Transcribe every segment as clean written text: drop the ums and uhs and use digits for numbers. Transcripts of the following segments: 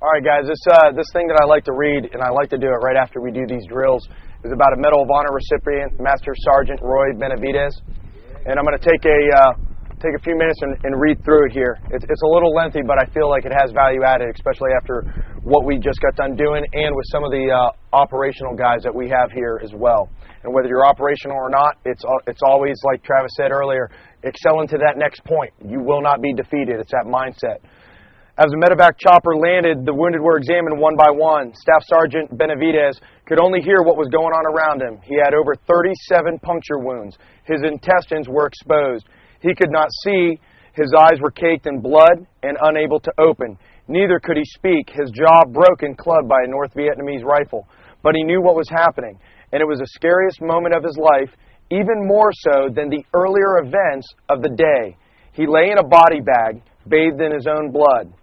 All right, guys, this thing that I like to read, and I like to do it right after we do these drills, is about a Medal of Honor recipient, Master Sergeant Roy Benavidez. And I'm going to take a few minutes and read through it here. It's a little lengthy, but I feel like it has value added, especially after what we just got done doing and with some of the operational guys that we have here as well. And whether you're operational or not, it's always, like Travis said earlier, excel into that next point. You will not be defeated. It's that mindset. As the medevac chopper landed, the wounded were examined one by one. Staff Sergeant Benavidez could only hear what was going on around him. He had over 37 puncture wounds. His intestines were exposed. He could not see. His eyes were caked in blood and unable to open. Neither could he speak. His jaw broken, clubbed by a North Vietnamese rifle. But he knew what was happening, and it was the scariest moment of his life, even more so than the earlier events of the day. He lay in a body bag, bathed in his own blood.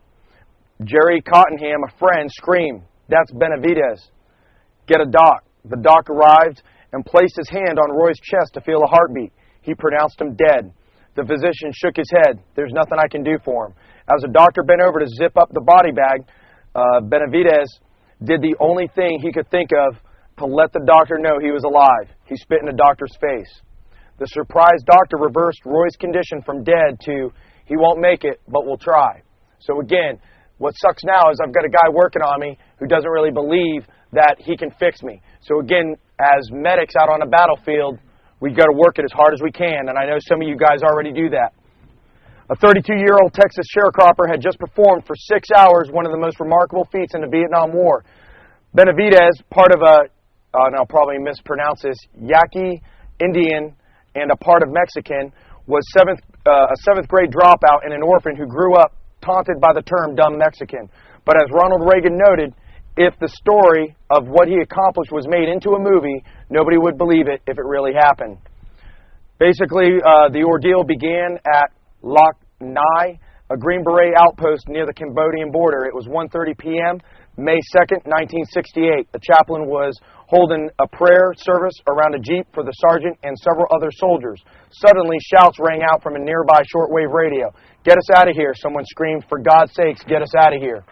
Jerry Cottenham, a friend, screamed, "That's Benavidez. Get a doc." The doc arrived and placed his hand on Roy's chest to feel a heartbeat. He pronounced him dead. The physician shook his head. "There's nothing I can do for him." As the doctor bent over to zip up the body bag, Benavidez did the only thing he could think of to let the doctor know he was alive. He spit in the doctor's face. The surprised doctor reversed Roy's condition from dead to, "He won't make it, but we'll try." So again, what sucks now is I've got a guy working on me who doesn't really believe that he can fix me. So again, as medics out on a battlefield, we've got to work it as hard as we can, and I know some of you guys already do that. A 32-year-old Texas sharecropper had just performed for 6 hours one of the most remarkable feats in the Vietnam War. Benavidez, part of and I'll probably mispronounce this, Yaqui Indian and a part of Mexican, was a seventh grade dropout and an orphan who grew up taunted by the term dumb Mexican. But as Ronald Reagan noted, if the story of what he accomplished was made into a movie, nobody would believe it if it really happened. Basically, the ordeal began at Lac Nai, a Green Beret outpost near the Cambodian border. It was 1:30 p.m., May 2nd, 1968. The chaplain was holding a prayer service around a jeep for the sergeant and several other soldiers. Suddenly, shouts rang out from a nearby shortwave radio. "Get us out of here," someone screamed. "For God's sakes, get us out of here."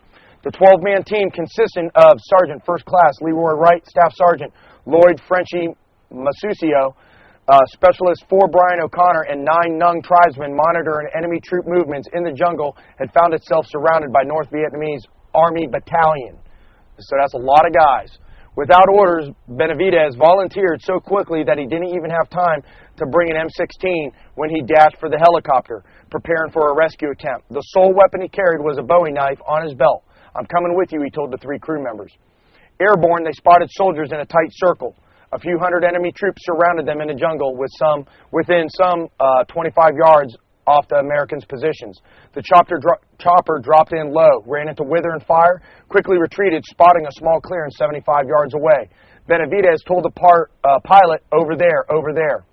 The 12-man team consisted of Sergeant First Class Leroy Wright, Staff Sergeant Lloyd Frenchie Masucio, Specialist 4 Brian O'Connor, and 9 Nung tribesmen monitoring enemy troop movements in the jungle had found itself surrounded by North Vietnamese Army battalion. So that's a lot of guys. Without orders, Benavidez volunteered so quickly that he didn't even have time to bring an M16 when he dashed for the helicopter, preparing for a rescue attempt. The sole weapon he carried was a Bowie knife on his belt. "I'm coming with you," he told the 3 crew members. Airborne, they spotted soldiers in a tight circle. A few hundred enemy troops surrounded them in the jungle within some 25 yards off the Americans' positions. The chopper dropped in low, ran into Wither and Fire, quickly retreated, spotting a small clearing 75 yards away. Benavidez told the pilot, "Over there, over there."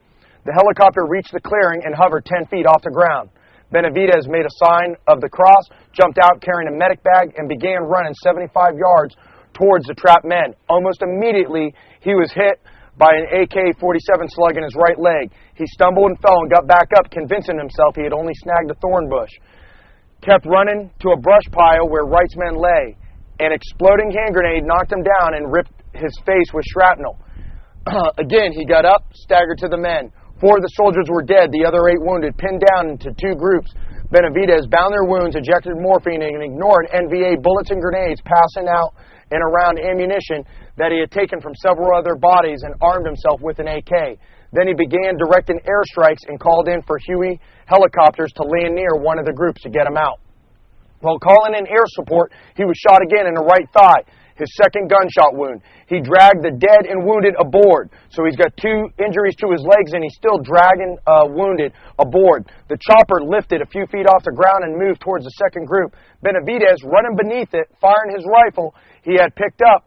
The helicopter reached the clearing and hovered 10 feet off the ground. Benavidez made a sign of the cross, jumped out carrying a medic bag, and began running 75 yards towards the trapped men. Almost immediately, he was hit by an AK-47 slug in his right leg. He stumbled and fell and got back up, convincing himself he had only snagged a thorn bush. Kept running to a brush pile where Wright's men lay. An exploding hand grenade knocked him down and ripped his face with shrapnel. Again, he got up, staggered to the men. 4 of the soldiers were dead, the other 8 wounded, pinned down into 2 groups. Benavidez bound their wounds, injected morphine, and ignored NVA bullets and grenades passing out and around ammunition that he had taken from several other bodies, and armed himself with an AK. Then he began directing airstrikes and called in for Huey helicopters to land near one of the groups to get him out. While calling in air support, he was shot again in the right thigh, his second gunshot wound. He dragged the dead and wounded aboard. So he's got 2 injuries to his legs, and he's still dragging wounded aboard. The chopper lifted a few feet off the ground and moved towards the second group. Benavidez, running beneath it, firing his rifle he had picked up,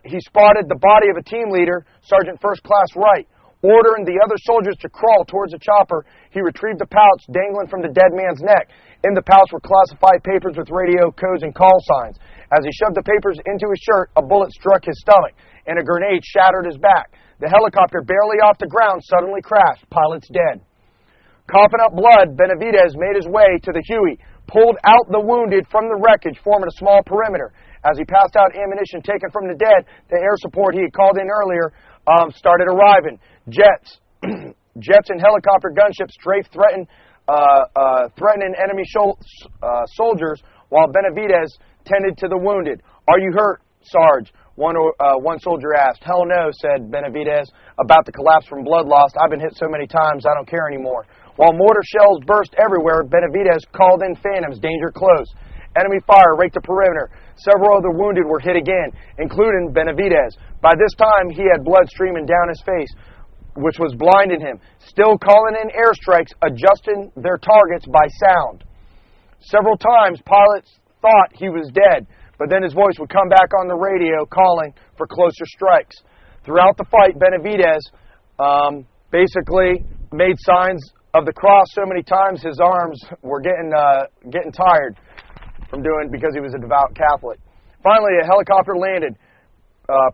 he spotted the body of a team leader, Sergeant First Class Wright. Ordering the other soldiers to crawl towards the chopper, he retrieved the pouch dangling from the dead man's neck. In the pouch were classified papers with radio codes and call signs. As he shoved the papers into his shirt, a bullet struck his stomach, and a grenade shattered his back. The helicopter, barely off the ground, suddenly crashed. Pilot's dead. Coughing up blood, Benavidez made his way to the Huey, pulled out the wounded from the wreckage, forming a small perimeter. As he passed out ammunition taken from the dead, the air support he had called in earlier started arriving. Jets and helicopter gunships strafed threatening enemy soldiers while Benavidez tended to the wounded. "Are you hurt, Sarge?" One soldier asked. "Hell no," said Benavidez, about to collapse from blood loss. "I've been hit so many times, I don't care anymore." While mortar shells burst everywhere, Benavidez called in phantoms, danger close. Enemy fire raked the perimeter. Several of the wounded were hit again, including Benavidez. By this time, he had blood streaming down his face, which was blinding him. Still calling in airstrikes, adjusting their targets by sound. Several times, pilots thought he was dead, but then his voice would come back on the radio calling for closer strikes. Throughout the fight, Benavidez basically made signs of the cross so many times his arms were getting tired from doing, because he was a devout Catholic. Finally, a helicopter landed.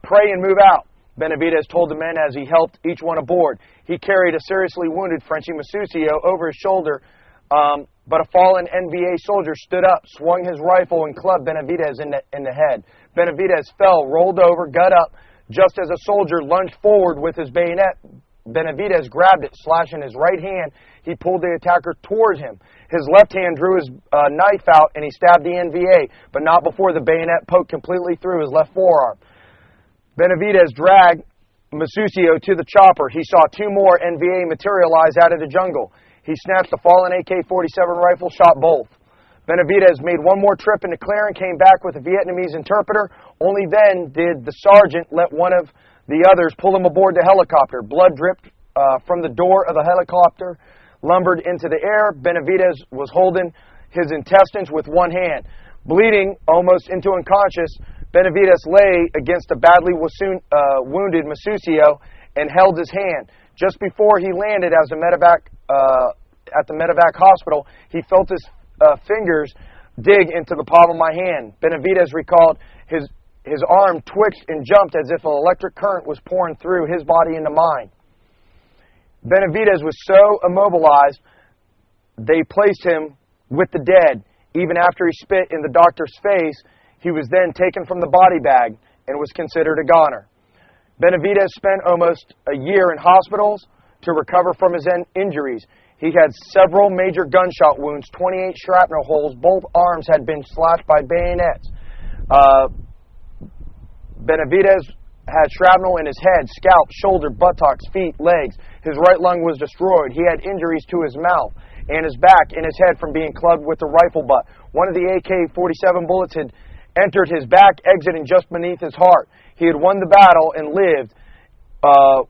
"Pray and move out," Benavidez told the men as he helped each one aboard. He carried a seriously wounded Frenchie Masuccio over his shoulder, but a fallen NVA soldier stood up, swung his rifle, and clubbed Benavidez in the head. Benavidez fell, rolled over, got up. Just as a soldier lunged forward with his bayonet, Benavidez grabbed it, slashing his right hand. He pulled the attacker towards him. His left hand drew his knife out, and he stabbed the NVA, but not before the bayonet poked completely through his left forearm. Benavidez dragged Masuccio to the chopper. He saw two more NVA materialize out of the jungle. He snatched the fallen AK-47 rifle, shot both. Benavidez made one more trip into clearing, came back with a Vietnamese interpreter. Only then did the sergeant let one of the others pull him aboard the helicopter. Blood dripped from the door of the helicopter, lumbered into the air. Benavidez was holding his intestines with one hand. Bleeding almost into unconscious, Benavidez lay against a badly wounded Masuccio and held his hand. Just before he landed at the medevac hospital, he felt his fingers dig into the palm of my hand. Benavidez recalled his arm twitched and jumped as if an electric current was pouring through his body into mine. Benavidez was so immobilized, they placed him with the dead. Even after he spit in the doctor's face, he was then taken from the body bag and was considered a goner. Benavidez spent almost a year in hospitals to recover from his injuries. He had several major gunshot wounds, 28 shrapnel holes. Both arms had been slashed by bayonets. Benavidez had shrapnel in his head, scalp, shoulder, buttocks, feet, legs. His right lung was destroyed. He had injuries to his mouth and his back and his head from being clubbed with a rifle butt. One of the AK-47 bullets had entered his back, exiting just beneath his heart. He had won the battle and lived.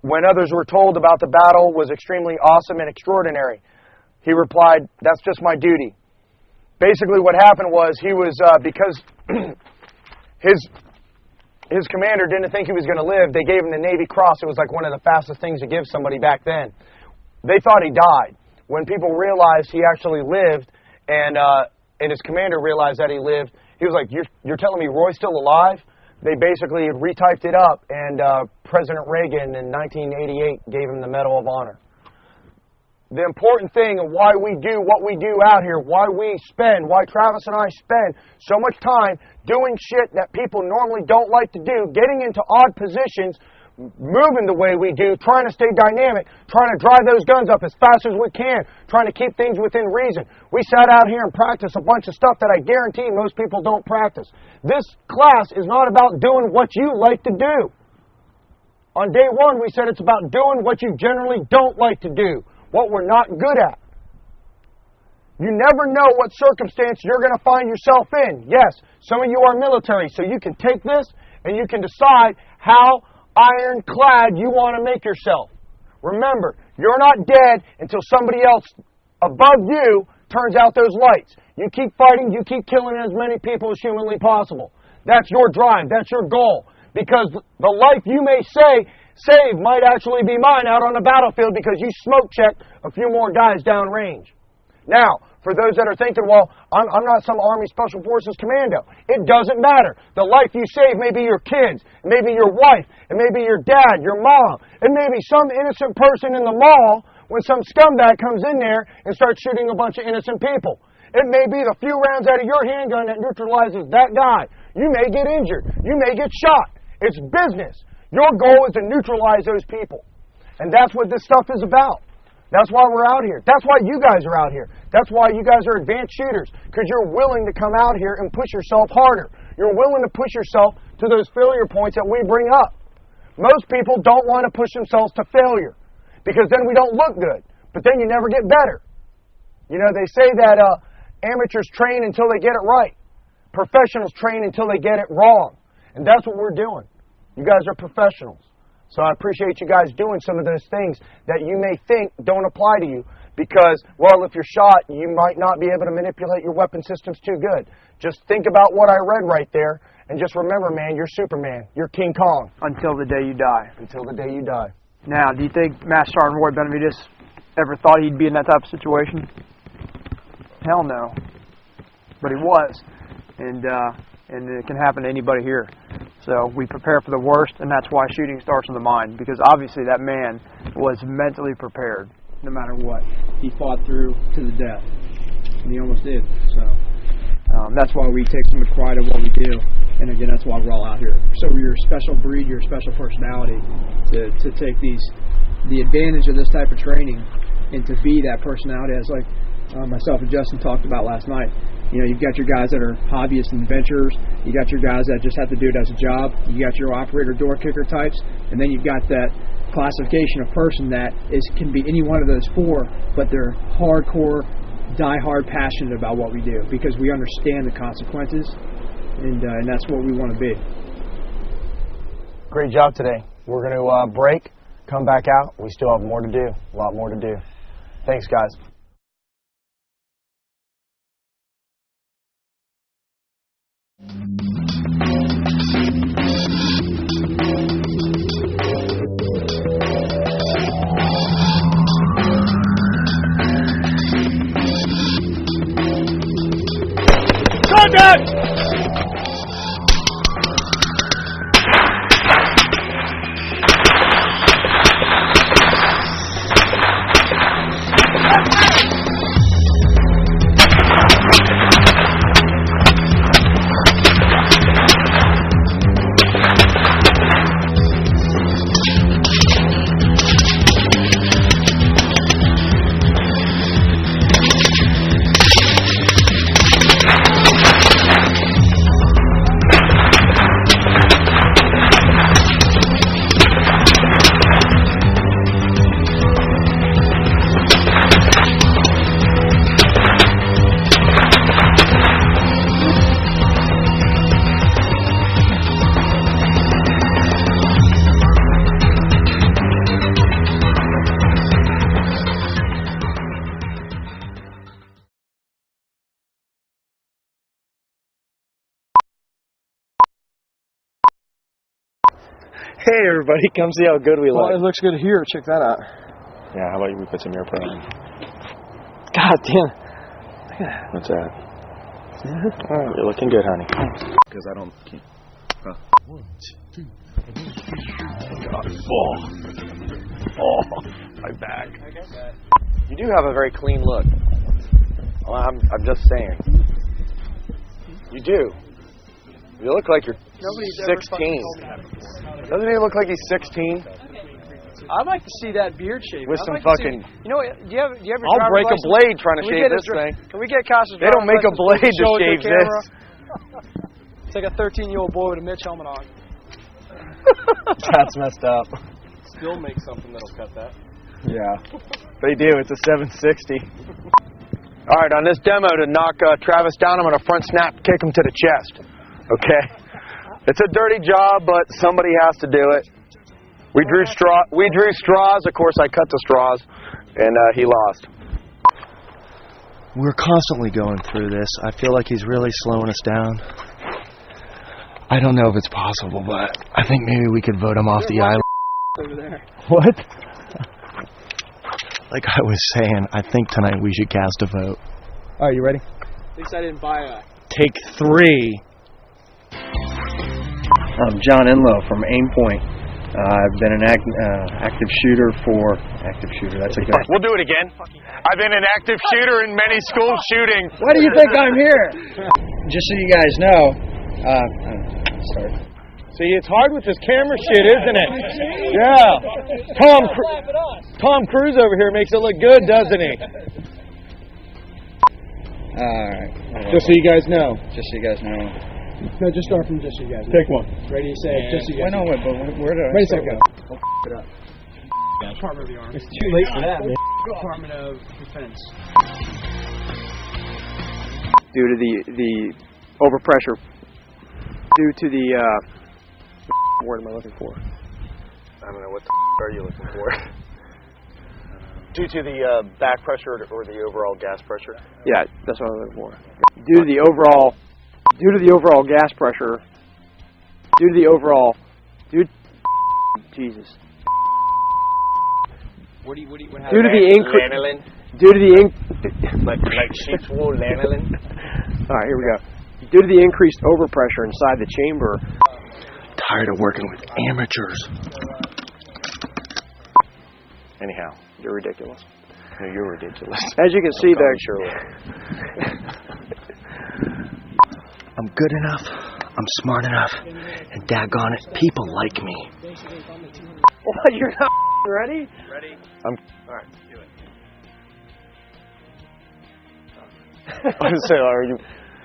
When others were told about the battle was extremely awesome and extraordinary, he replied, "That's just my duty." Basically what happened was he was, because his commander didn't think he was going to live, they gave him the Navy Cross. It was like one of the fastest things to give somebody back then. They thought he died. When people realized he actually lived, and his commander realized that he lived, he was like, you're telling me Roy's still alive? They basically retyped it up, and President Reagan in 1988 gave him the Medal of Honor. The important thing of why we do what we do out here, why Travis and I spend so much time doing shit that people normally don't like to do, getting into odd positions, moving the way we do, trying to stay dynamic, trying to drive those guns up as fast as we can, trying to keep things within reason. We sat out here and practiced a bunch of stuff that I guarantee most people don't practice. This class is not about doing what you like to do. On day one, we said it's about doing what you generally don't like to do, what we're not good at. You never know what circumstance you're going to find yourself in. Yes, some of you are military, so you can take this and you can decide how ironclad you want to make yourself. Remember, you're not dead until somebody else above you turns out those lights. You keep fighting, you keep killing as many people as humanly possible. That's your drive, that's your goal. Because the life you may save might actually be mine out on the battlefield because you smoke checked a few more guys downrange. Now, for those that are thinking, well, I'm not some Army Special Forces commando. It doesn't matter. The life you save may be your kids, maybe your wife, it may be your dad, your mom, it may be some innocent person in the mall when some scumbag comes in there and starts shooting a bunch of innocent people. It may be the few rounds out of your handgun that neutralizes that guy. You may get injured. You may get shot. It's business. Your goal is to neutralize those people. And that's what this stuff is about. That's why we're out here. That's why you guys are out here. That's why you guys are advanced shooters, because you're willing to come out here and push yourself harder. You're willing to push yourself to those failure points that we bring up. Most people don't want to push themselves to failure, because then we don't look good. But then you never get better. You know, they say that amateurs train until they get it right. Professionals train until they get it wrong. And that's what we're doing. You guys are professionals. So I appreciate you guys doing some of those things that you may think don't apply to you because, well, if you're shot, you might not be able to manipulate your weapon systems too good. Just think about what I read right there, and just remember, man, you're Superman. You're King Kong. Until the day you die. Until the day you die. Now, do you think Master Sergeant Roy Benavides ever thought he'd be in that type of situation? Hell no. But he was. And it can happen to anybody here. So we prepare for the worst, and that's why shooting starts in the mind, because obviously that man was mentally prepared no matter what. He fought through to the death, and he almost did. So that's why we take so much pride in what we do, and again, that's why we're all out here. So you're a special breed, you're a special personality to take the advantage of this type of training and to be that personality, as like myself and Justin talked about last night. You know, you've got your guys that are hobbyists and adventurers. You got your guys that just have to do it as a job. You got your operator door kicker types, and then you've got that classification of person that can be any one of those four, but they're hardcore, die-hard passionate about what we do because we understand the consequences, and that's what we want to be. Great job today. We're going to break, come back out. We still have more to do, a lot more to do. Thanks, guys. Contact! Hey everybody, come see how good we look. Well, it looks good here. Check that out. Yeah, how about we put some airplane on? God damn. What's that? Oh, you're looking good, honey. Because I don't keep... 1, 2, 3. God. Oh, my back. You do have a very clean look. Well, I'm just saying. You do. You look like you're 16. Doesn't he look like he's 16? I'd like to see that beard shave. With some fucking... You know what? Do you have your I'll break a blade trying to shave this thing. Can we get Costa's They don't make a blade to shave this. It's like a 13-year-old boy with a Mitch helmet on. That's messed up. Still make something that'll cut that. Yeah, they do. It's a 760. All right, on this demo to knock Travis down, I'm going to front snap kick him to the chest. Okay? It's a dirty job, but somebody has to do it. We drew straws. Of course, I cut the straws, and he lost. We're constantly going through this. I feel like he's really slowing us down. I don't know if it's possible, but I think maybe we could vote him off the island. Over there. What? Like I was saying, I think tonight we should cast a vote. All right, you ready? At least I didn't buy a... Take 3. I'm John Enlow from Aim Point. I've been an active shooter for active shooter. That's a good. We'll do it again. I've been an active shooter in many school shootings. Why do you think I'm here? Just so you guys know. Start. See, it's hard with this camera shit, isn't it? Yeah. Tom Cruise over here makes it look good, doesn't he? All right. Just so you guys know. Just so you guys know. No, just start from just so you guys. Take one. Ready, say, just so you guys. Wait, but where did I Wait a start second. with? It up. Department of the Army. It's too late for that, man. Department of Defense. Due to the overpressure. Due to the what word am I looking for? I don't know, what the are you looking for? Due to the back pressure or the overall gas pressure? Yeah, that's what I'm looking for. Due to the overall gas pressure. Jesus. What happened? Due to the lanolin? Like sheep's wool, lanolin? Alright, here we go. Due to the increased overpressure inside the chamber. Tired of working with amateurs. Anyhow, you're ridiculous. No, you're ridiculous. As you can see, I'm good enough. I'm smart enough. And daggone it, people like me. What? You're not ready? Ready? Alright, do it. Are you...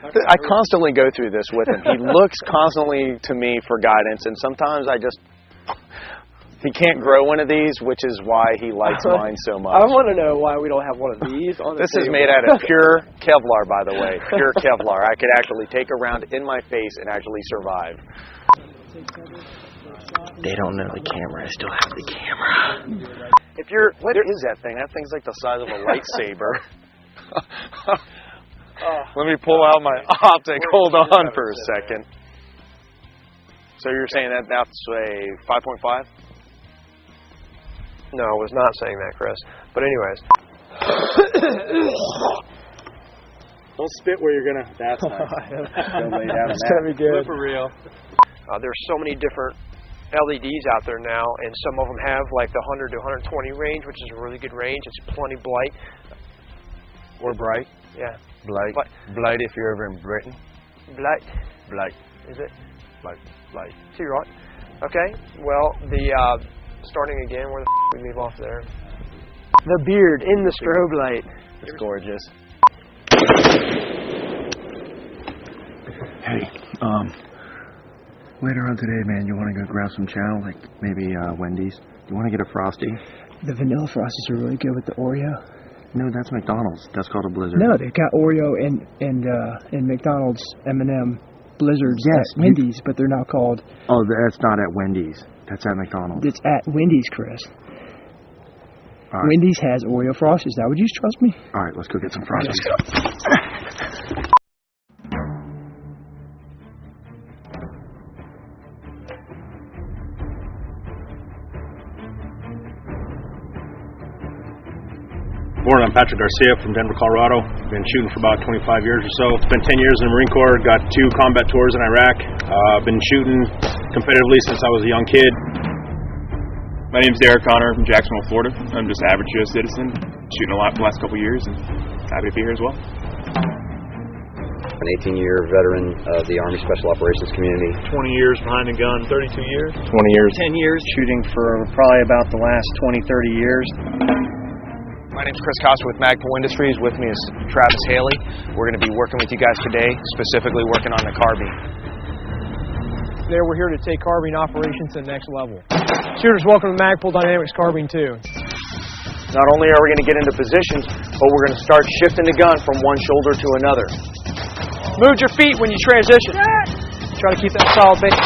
I constantly go through this with him. He looks constantly to me for guidance, and sometimes he can't grow one of these, which is why he likes mine so much. I want to know why we don't have one of these on the This is made out of pure Kevlar, by the way. Pure Kevlar. I could actually take a round in my face and actually survive. They don't know the camera. I still have the camera. What is that thing? That thing's like the size of a lightsaber. Let me pull out my optic. Hold on for a second. So you're saying that that's a 5.5? No, I was not saying that, Chris. But anyways. Don't spit where you're going to... That's nice. Don't lay down That's going to be good. For real. There's so many different LEDs out there now, and some of them have like the 100 to 120 range, which is a really good range. It's plenty bright. Or bright? Yeah. Blight if you're ever in Britain. Blight. Is it? Blight. So you're right. Okay. Well, starting again, where the we leave off there. The beard in the strobe light. It's gorgeous. Hey, later on today, man, you want to go grab some chow, like maybe Wendy's? You want to get a Frosty? The vanilla Frosties are really good with the Oreo. No, that's McDonald's. That's called a Blizzard. No, they've got Oreo and McDonald's M&M Blizzards at Wendy's, but they're not called... Oh, that's not at Wendy's. That's at McDonald's. It's at Wendy's, Chris. Right. Wendy's has Oreo Frosties. Now, would you trust me? All right, let's go get some Frosties. Morning, I'm Patrick Garcia from Denver, Colorado. Been shooting for about 25 years or so. Spent 10 years in the Marine Corps, got 2 combat tours in Iraq. Been shooting competitively since I was a young kid. My name's Derek Connor from Jacksonville, Florida. I'm just an average U.S. citizen, shooting a lot the last couple of years, and happy to be here as well. An 18-year veteran of the Army Special Operations community. 20 years behind the gun, 32 years. 20 years. 10 years shooting for probably about the last 20, 30 years. My name's Chris Costa with Magpul Industries. With me is Travis Haley. We're going to be working with you guys today, specifically working on the carbine. Today we're here to take carbine operations to the next level. Shooters, welcome to Magpul Dynamics Carbine 2. Not only are we going to get into positions, but we're going to start shifting the gun from one shoulder to another. Move your feet when you transition. Try to keep that solid base.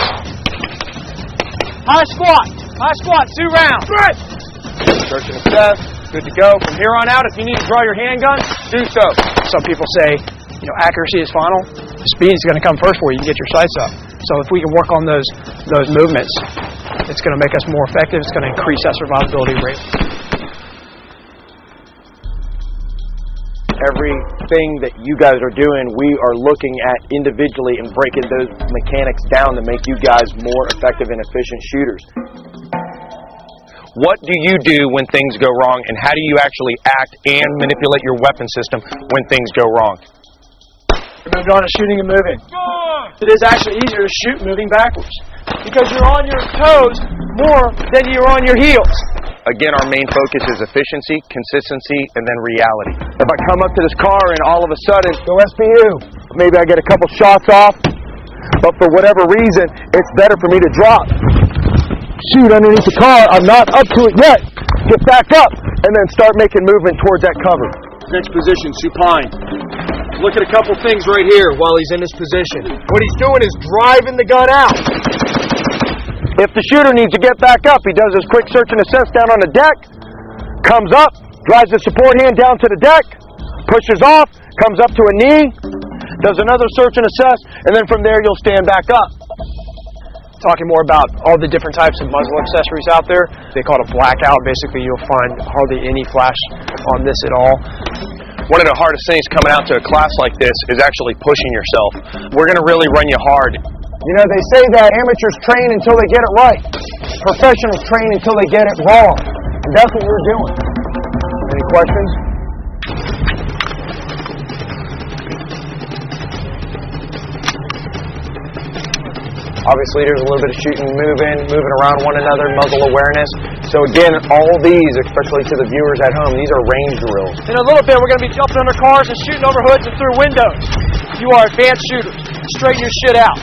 High squat. 2 rounds. Searching the chest. Good to go. From here on out, if you need to draw your handgun, do so. Some people say, accuracy is final. Speed is going to come first before you can get your sights up. So if we can work on those movements, it's going to make us more effective. It's going to increase that survivability rate. Everything that you guys are doing, we are looking at individually and breaking those mechanics down to make you guys more effective and efficient shooters. What do you do when things go wrong, and how do you actually act and manipulate your weapon system when things go wrong? Moved on to shooting and moving. It is actually easier to shoot moving backwards because you're on your toes more than you're on your heels. Again, our main focus is efficiency, consistency, and then reality. If I come up to this car and all of a sudden, go SPU, maybe I get a couple shots off, but for whatever reason, it's better for me to drop. Shoot underneath the car, I'm not up to it yet. Get back up, and then start making movement towards that cover. Next position, supine. Look at a couple things right here while he's in this position. What he's doing is driving the gun out. If the shooter needs to get back up, he does his quick search and assess down on the deck, comes up, drives the support hand down to the deck, pushes off, comes up to a knee, does another search and assess, and then from there you'll stand back up. Talking more about all the different types of muzzle accessories out there. They call it a blackout. Basically, you'll find hardly any flash on this at all. One of the hardest things coming out to a class like this is actually pushing yourself. We're going to really run you hard. You know, they say that amateurs train until they get it right. Professionals train until they get it wrong. And that's what we're doing. Any questions? Obviously, there's a little bit of shooting, moving around one another, muzzle awareness. So again, all these, especially to the viewers at home, these are range drills. In a little bit, we're going to be jumping under cars and shooting over hoods and through windows. You are advanced shooters. Straighten your shit out.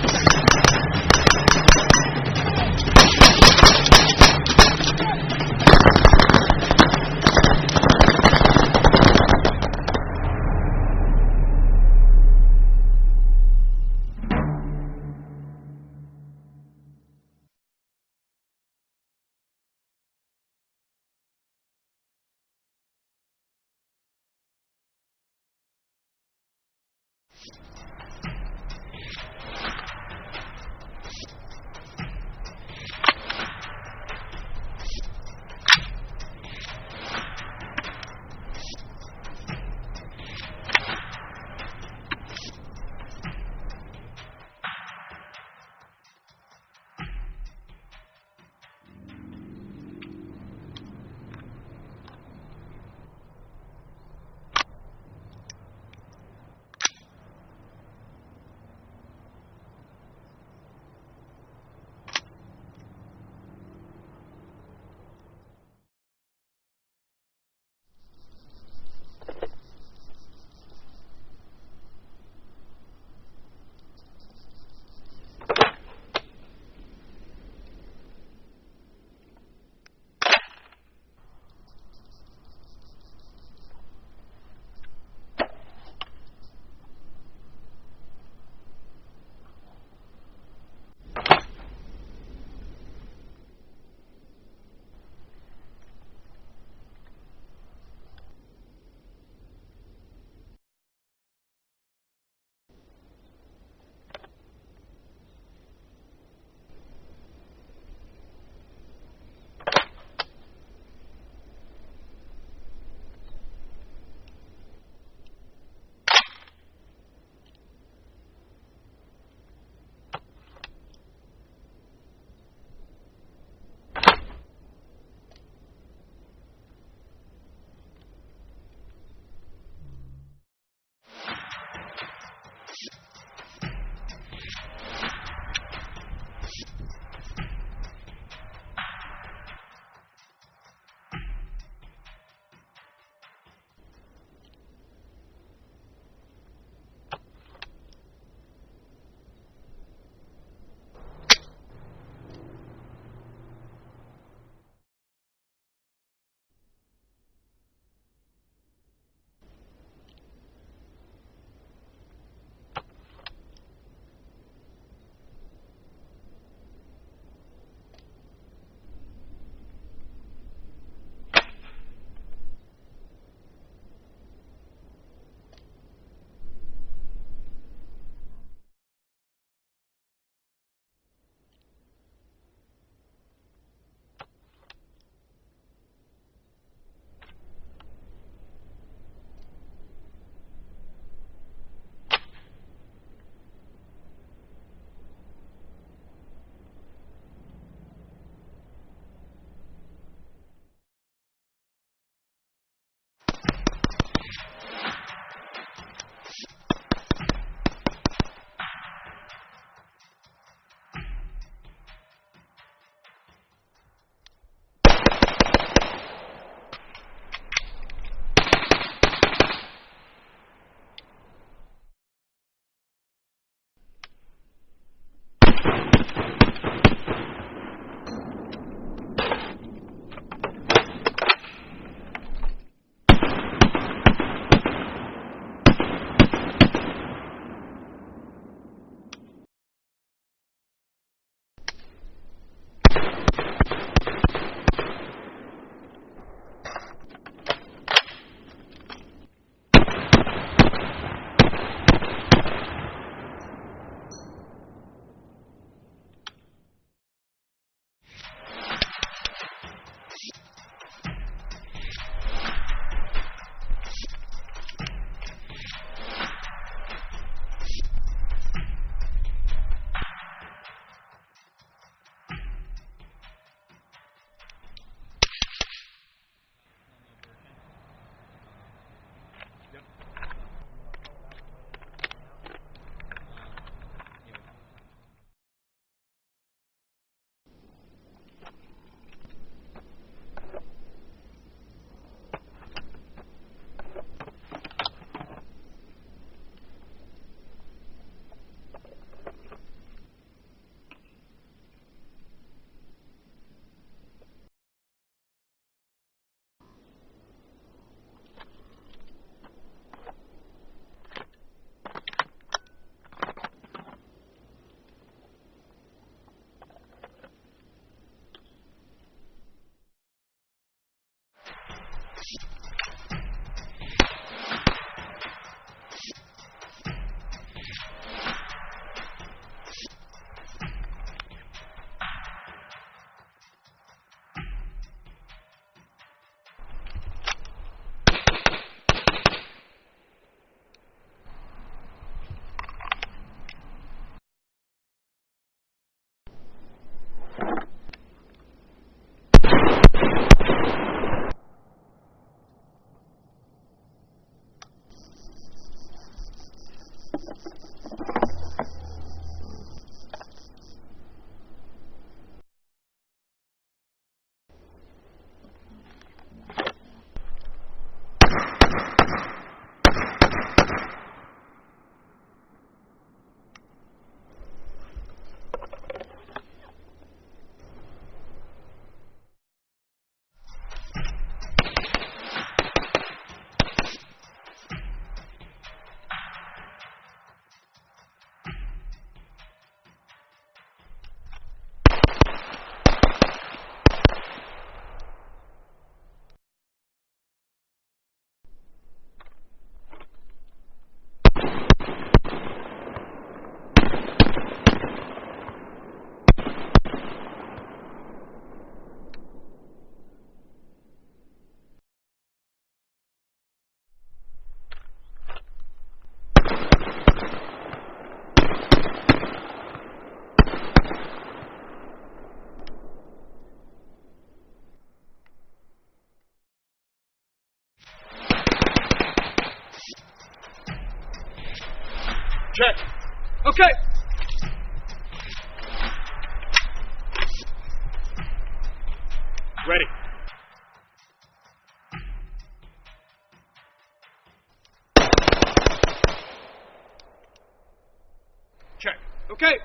Check. Okay. Ready. Check. Okay.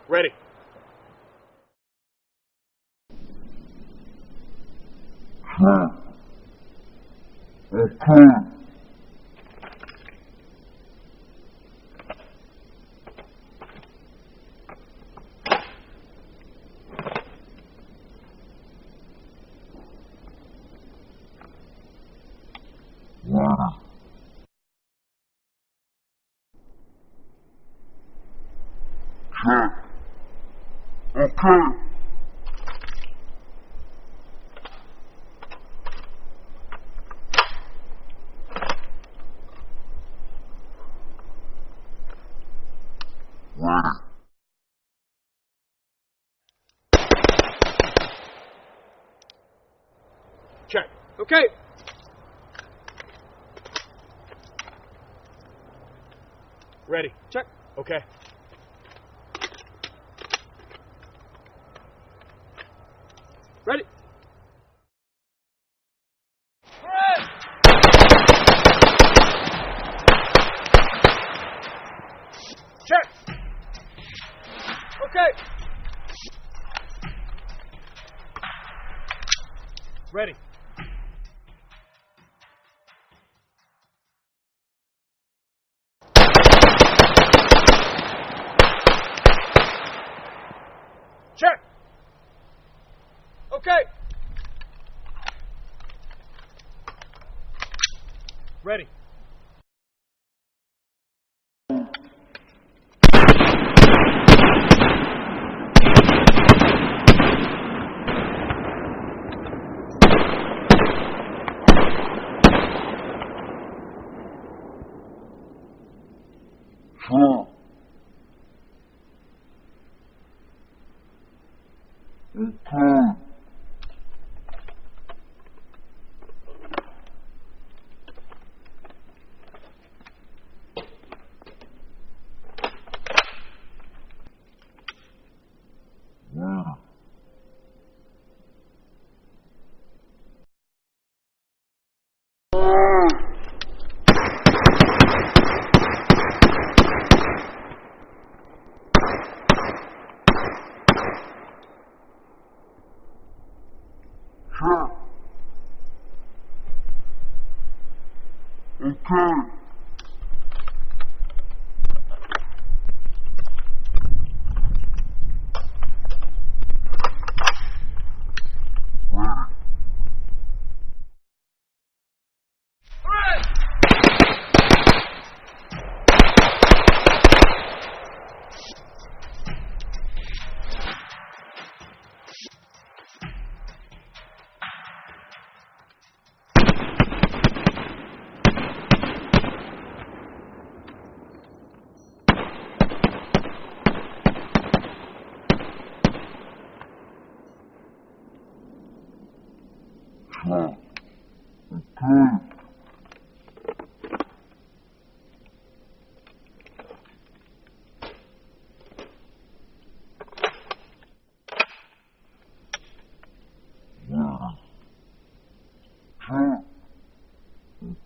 Ready. Check. Okay. Ready. Check. Okay. Ready. Check. Okay. Ready. Check. Okay. Ready.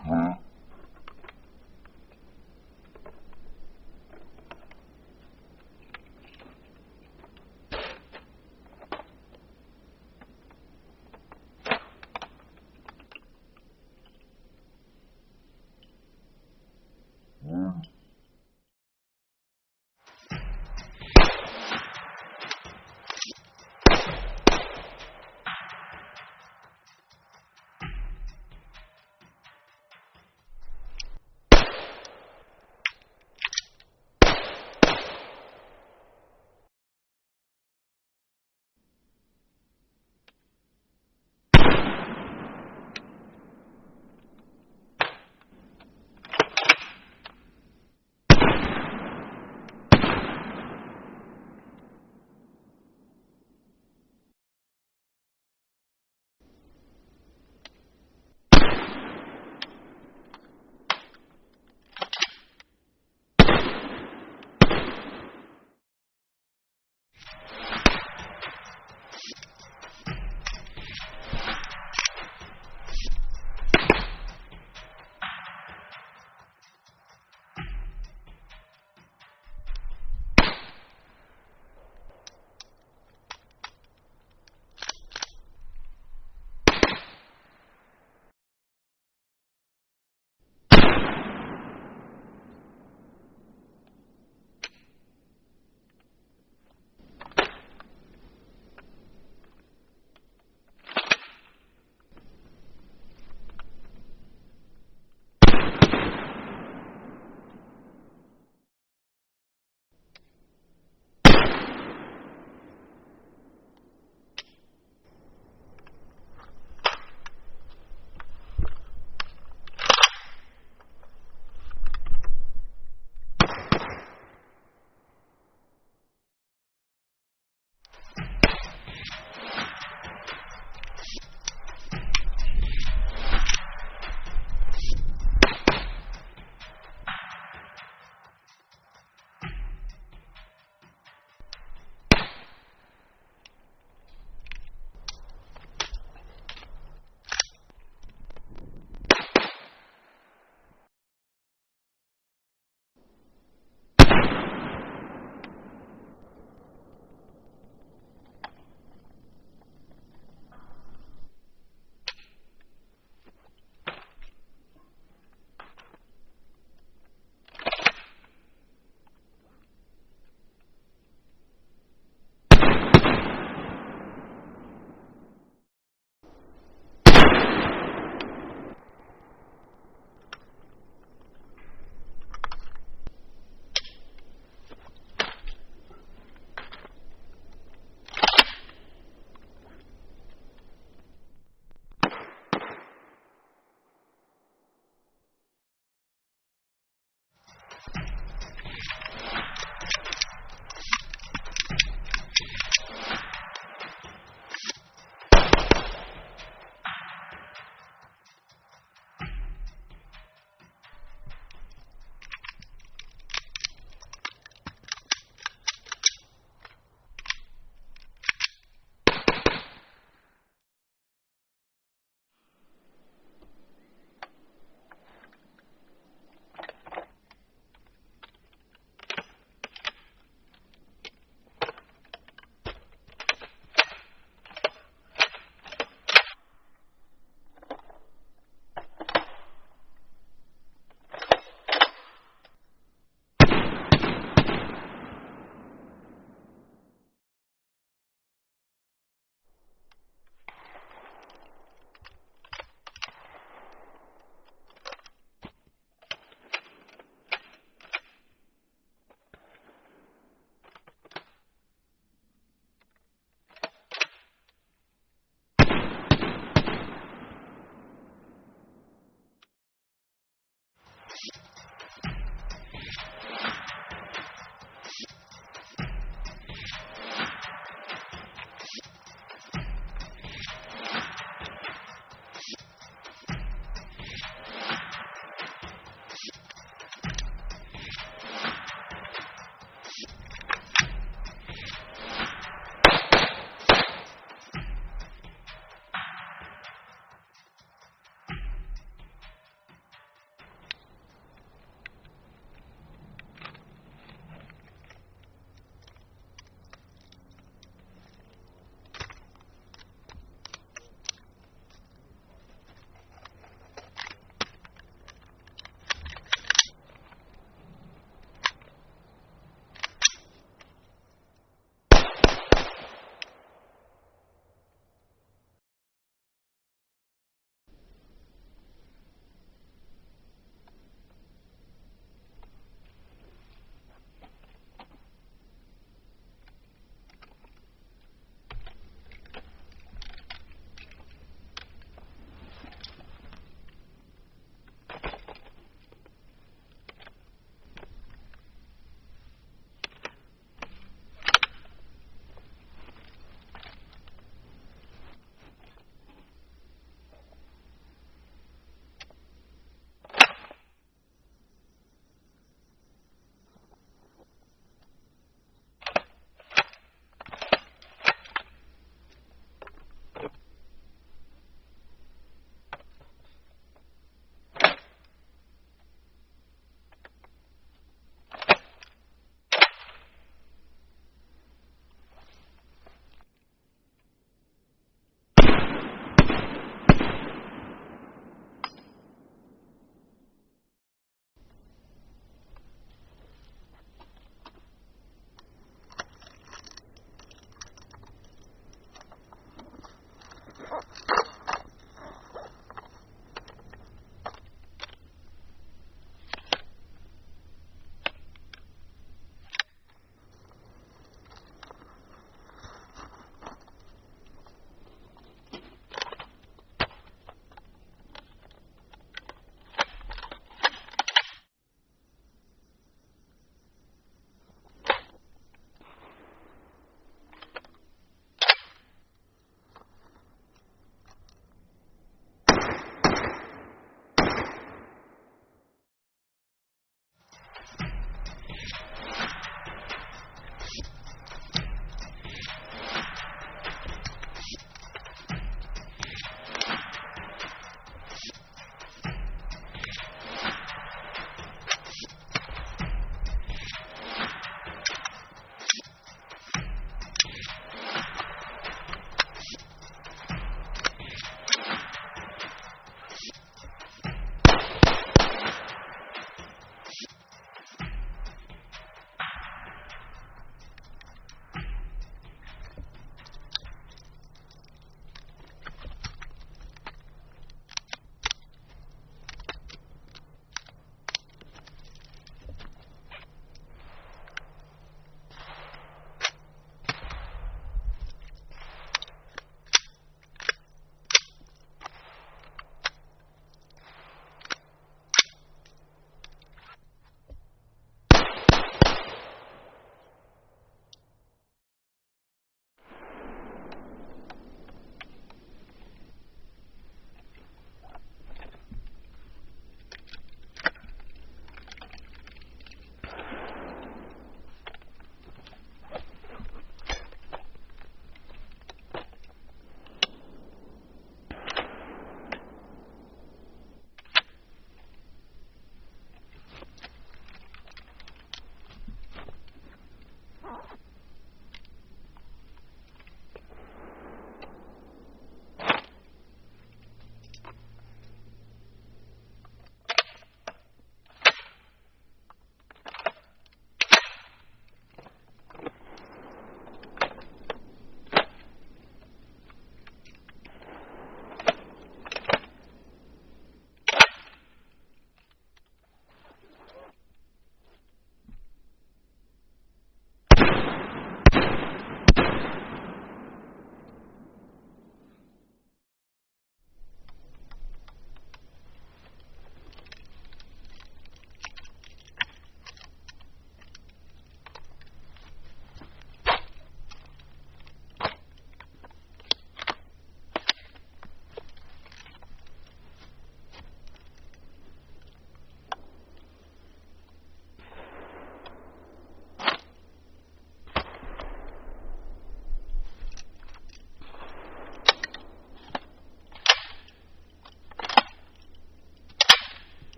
Okay.